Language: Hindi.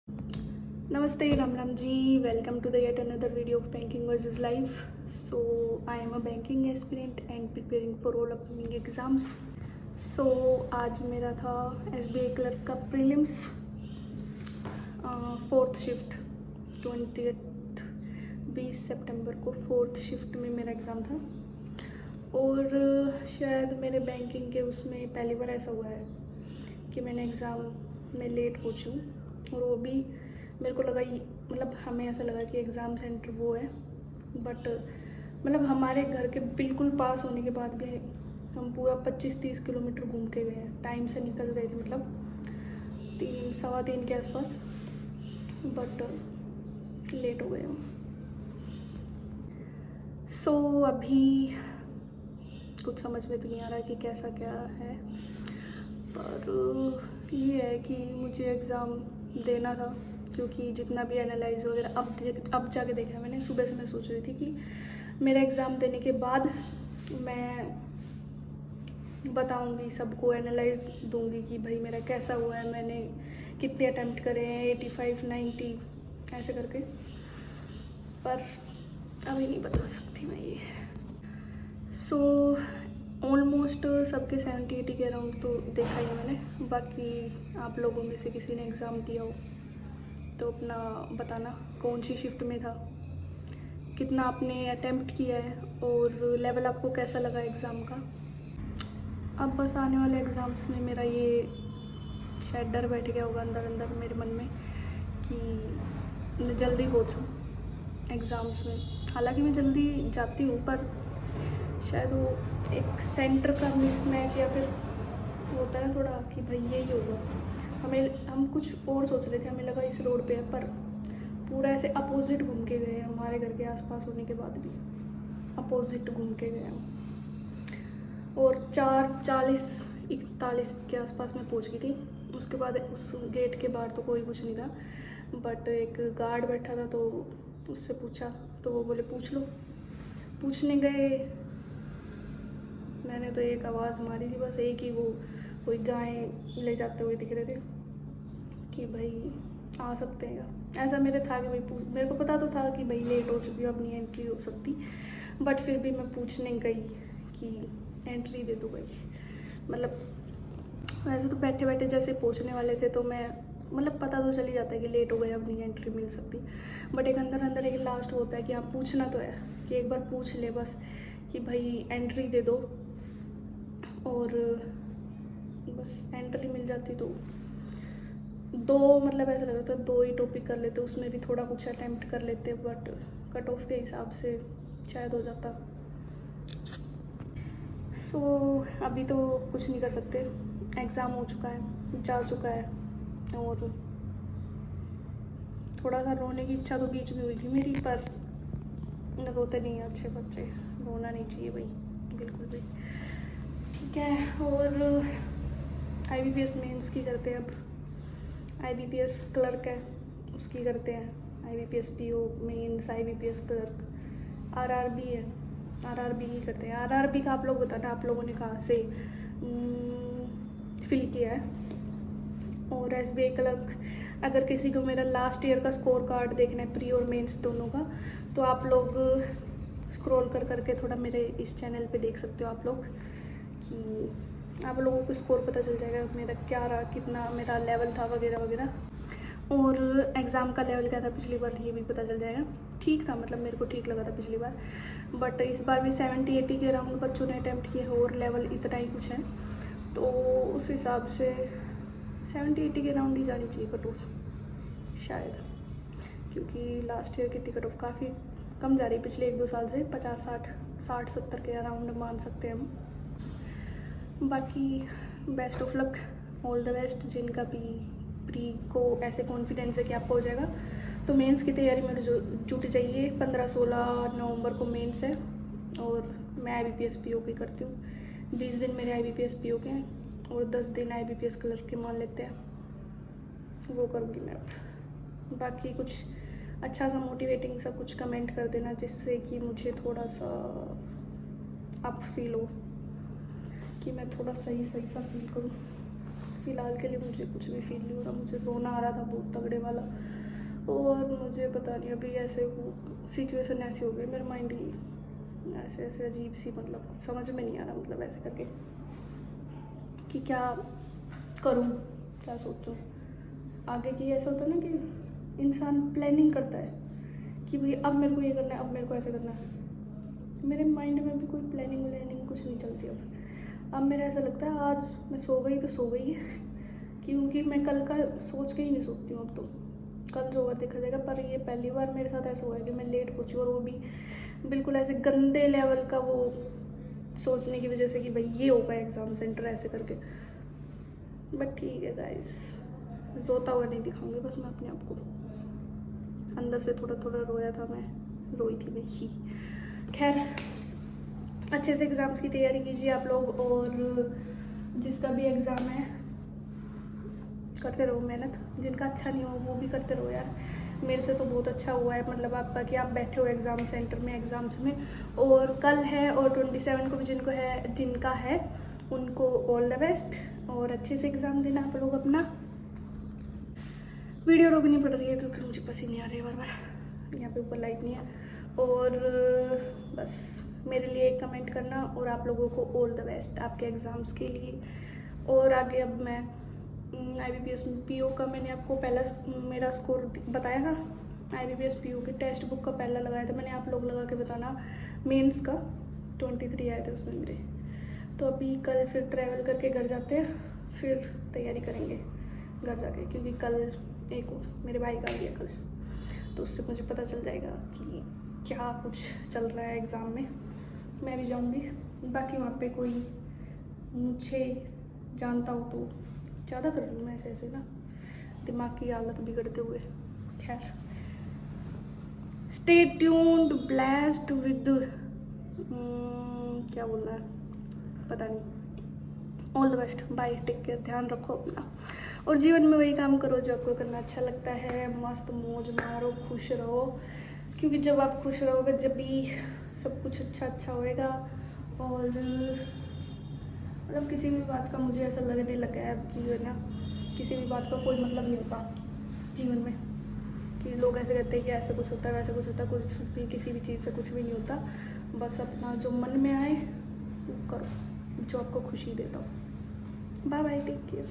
Namaste, Ram Ram ji. Welcome to the yet another video of Banking versus Life. So, I am a banking aspirant and preparing for all upcoming exams. So, आज मेरा था SBI क्लर्क का प्रीलिम्स फोर्थ शिफ्ट 20 सितंबर को फोर्थ शिफ्ट में मेरा एग्ज़ाम था। और शायद मेरे बैंकिंग के उसमें पहली बार ऐसा हुआ है कि मैंने एग्ज़ाम में लेट पहुँची हूँ। और वो भी मेरे को लगा मतलब हमें ऐसा लगा कि एग्ज़ाम सेंटर वो है, बट मतलब हमारे घर के बिल्कुल पास होने के बाद भी हम पूरा 25-30 किलोमीटर घूम के गए हैं। टाइम से निकल गए थे, मतलब 3 सवा 3 के आसपास, बट लेट हो गए हम। सो अभी कुछ समझ में तो नहीं आ रहा है कि कैसा क्या है, पर ये है कि मुझे एग्ज़ाम देना था, क्योंकि जितना भी एनालाइज वगैरह अब जाके देखा मैंने। सुबह से मैं सोच रही थी कि मेरा एग्ज़ाम देने के बाद मैं बताऊंगी सबको, एनालाइज दूंगी कि भाई मेरा कैसा हुआ है, मैंने कितने अटैम्प्ट करे हैं, 85-90 ऐसे करके। पर अभी नहीं बता सकती मैं ये। सो ऑलमोस्ट सबके 70-80 के अराउंड तो देखा ही है मैंने। बाकी आप लोगों में से किसी ने एग्ज़ाम दिया हो तो अपना बताना कौन सी शिफ्ट में था, कितना आपने अटेम्प्ट किया है और लेवल आपको कैसा लगा एग्ज़ाम का। अब बस आने वाले एग्ज़ाम्स में मेरा ये शायद डर बैठ गया होगा अंदर अंदर मेरे मन में कि मैं जल्दी पहुँचूँ एग्ज़ाम्स में। हालांकि मैं जल्दी जाती हूँ, पर शायद वो एक सेंटर का मिसमैच या फिर होता है थोड़ा कि भाई यही होगा। हम कुछ और सोच रहे थे, हमें लगा इस रोड पे है, पर पूरा ऐसे अपोजिट घूम के गए। हमारे घर के आसपास होने के बाद भी अपोजिट घूम के गए हम। और 4:40-41 के आसपास मैं पहुंच गई थी। उसके बाद उस गेट के बाहर तो कोई कुछ नहीं था, बट एक गार्ड बैठा था, तो उससे पूछा तो वो बोले पूछ लो। पूछने गए, मैंने तो एक आवाज़ मारी थी बस, एक ही, वो कोई गाय ले जाते हुए दिख रहे थे कि भाई आ सकते हैं। ऐसा मेरे था कि भाई मेरे को पता तो था कि भाई लेट हो चुकी हूँ, अब नहीं एंट्री हो सकती, बट फिर भी मैं पूछने गई कि एंट्री दे दो भाई। मतलब वैसे तो बैठे बैठे जैसे पूछने वाले थे तो मैं मतलब पता तो चल ही जाता है कि लेट हो गए, अब नहीं एंट्री मिल सकती, बट एक अंदर अंदर एक लास्ट होता है कि आप पूछना तो है कि एक बार पूछ ले बस कि भाई एंट्री दे दो, और बस एंट्री मिल जाती तो मतलब ऐसा लग रहा था 2 ही टॉपिक कर लेते, उसमें भी थोड़ा कुछ अटेम्प्ट कर लेते, बट कट ऑफ के हिसाब से शायद हो जाता। सो अभी तो कुछ नहीं कर सकते, एग्ज़ाम हो चुका है, जा चुका है। और थोड़ा सा रोने की इच्छा तो बीच में हुई थी मेरी, पर रोते नहीं हैं अच्छे बच्चे, रोना नहीं चाहिए भाई बिल्कुल भी। ठीक है। और IBPS मेंस की करते हैं अब, IBPS क्लर्क है उसकी करते हैं, IBPS PO mains, IBPS clerk, RRB है, RRB ही करते हैं। RRB का आप लोग बताना आप लोगों ने कहाँ से फिल किया है। और SBI क्लर्क, अगर किसी को मेरा लास्ट ईयर का स्कोर कार्ड देखना है, प्री और मेंस दोनों का, तो आप लोग स्क्रॉल कर करके थोड़ा मेरे इस चैनल पे देख सकते हो आप लोग, कि आप लोगों को स्कोर पता चल जाएगा मेरा क्या रहा, कितना मेरा लेवल था वगैरह वगैरह। और एग्ज़ाम का लेवल क्या था पिछली बार ये भी पता चल जाएगा। ठीक था, मतलब मेरे को ठीक लगा था पिछली बार, बट इस बार भी 70-80 के अराउंड बच्चों ने अटैम्प्ट किए, और लेवल इतना ही कुछ है, तो उस हिसाब से 70-80 के अराउंड ही जानी चाहिए कट ऑफ शायद, क्योंकि लास्ट ईयर की कट ऑफ काफ़ी कम जा रही पिछले 1-2 साल से, 50-60-60-70 के अराउंड मान सकते हैं हम। बाकी best of luck, all the best. जिनका भी प्री को ऐसे कॉन्फिडेंस है कि आपको हो जाएगा, तो मेंस की तैयारी में जो जुट जाइए। 15-16 नवंबर को मेंस है, और मैं IBPS PO की करती हूँ। 20 दिन मेरे IBPS PO के हैं, और 10 दिन IBPS क्लर्क के मान लेते हैं, वो करूँगी मैं अब। बाकी कुछ अच्छा सा मोटिवेटिंग सा कुछ कमेंट कर देना, जिससे कि मुझे थोड़ा सा अप फील हो, कि मैं थोड़ा सही सा फील करूँ। फ़िलहाल के लिए मुझे कुछ भी फील नहीं हो रहा। मुझे रोना आ रहा था बहुत तगड़े वाला, और मुझे पता नहीं अभी ऐसे वो सिचुएशन ऐसी हो गई, मेरा माइंड ही ऐसे ऐसे अजीब सी, मतलब कुछ समझ में नहीं आ रहा, मतलब ऐसे करके कि क्या करूं, क्या सोचूं आगे की। ऐसा होता है ना कि इंसान प्लानिंग करता है कि भाई अब मेरे को ये करना है, अब मेरे को ऐसे करना है। मेरे माइंड में भी कोई प्लानिंग व्लानिंग कुछ नहीं चलती अब मेरा ऐसा लगता है आज मैं सो गई तो सो गई है, क्योंकि मैं कल का सोच के ही नहीं सोती हूँ अब तो। कल जो होगा देखा जाएगा। पर ये पहली बार मेरे साथ ऐसा हुआ है कि मैं लेट पहुँची, और वो भी बिल्कुल ऐसे गंदे लेवल का, वो सोचने की वजह से कि भाई ये होगा एग्ज़ाम सेंटर ऐसे करके। बट ठीक है गाइस, रोता हुआ नहीं दिखाऊंगी बस मैं अपने आप को। अंदर से थोड़ा थोड़ा रोया था, मैं रोई थी वही। खैर, अच्छे से एग्ज़ाम्स की तैयारी कीजिए आप लोग, और जिसका भी एग्ज़ाम है करते रहो मेहनत। जिनका अच्छा नहीं हो वो भी करते रहो यार। मेरे से तो बहुत अच्छा हुआ है, मतलब आपका कि आप बैठे हो एग्ज़ाम सेंटर में एग्ज़ाम्स में। और कल है और 27 को भी जिनका है उनको ऑल द बेस्ट, और अच्छे से एग्ज़ाम देना आप लोग अपना। वीडियो रोकनी पड़ रही है क्योंकि मुझे पसीने आ रहे हैं बार बार, यहाँ पे ऊपर लाइट नहीं है। और बस मेरे लिए एक कमेंट करना, और आप लोगों को ऑल द बेस्ट आपके एग्ज़ाम्स के लिए। और आगे अब मैं IBPS PO का मैंने आपको पहला मेरा स्कोर बताया था। IBPS PO की टेक्स्ट बुक का पहला लगाया था मैंने, आप लोग लगा के बताना। मेंस का 23 आए थे उसमें मेरे। तो अभी कल फिर ट्रैवल करके घर जाते हैं, फिर तैयारी करेंगे घर जाके, क्योंकि कल एक मेरे भाई का भी है कल, तो उससे मुझे पता चल जाएगा कि क्या कुछ चल रहा है एग्ज़ाम में। मैं भी जाऊंगी, बाकी वहाँ पे कोई मुझे जानता हो तो ज़्यादा कर लूँ मैं ऐसे ऐसे ना, दिमाग की हालत बिगड़ते हुए। खैर, स्टे ट्यून्ड, ब्लेस्ड विद क्या बोलना है पता नहीं। All the best, bye, take care, ध्यान रखो अपना, और जीवन में वही काम करो जो आपको करना अच्छा लगता है। मस्त मौज मारो, खुश रहो, क्योंकि जब आप खुश रहोगे जब भी सब कुछ अच्छा होएगा। और मतलब किसी भी बात का मुझे ऐसा लगने लगा है अब कि है ना, किसी भी बात का कोई मतलब नहीं होता जीवन में, कि लोग ऐसे कहते हैं कि ऐसा कुछ होता है वैसा कुछ होता है, कुछ भी किसी भी चीज़ से कुछ भी नहीं होता। बस अपना जो मन में आए वो करो, जो आपको खुशी देता हो। Bye bye, take care.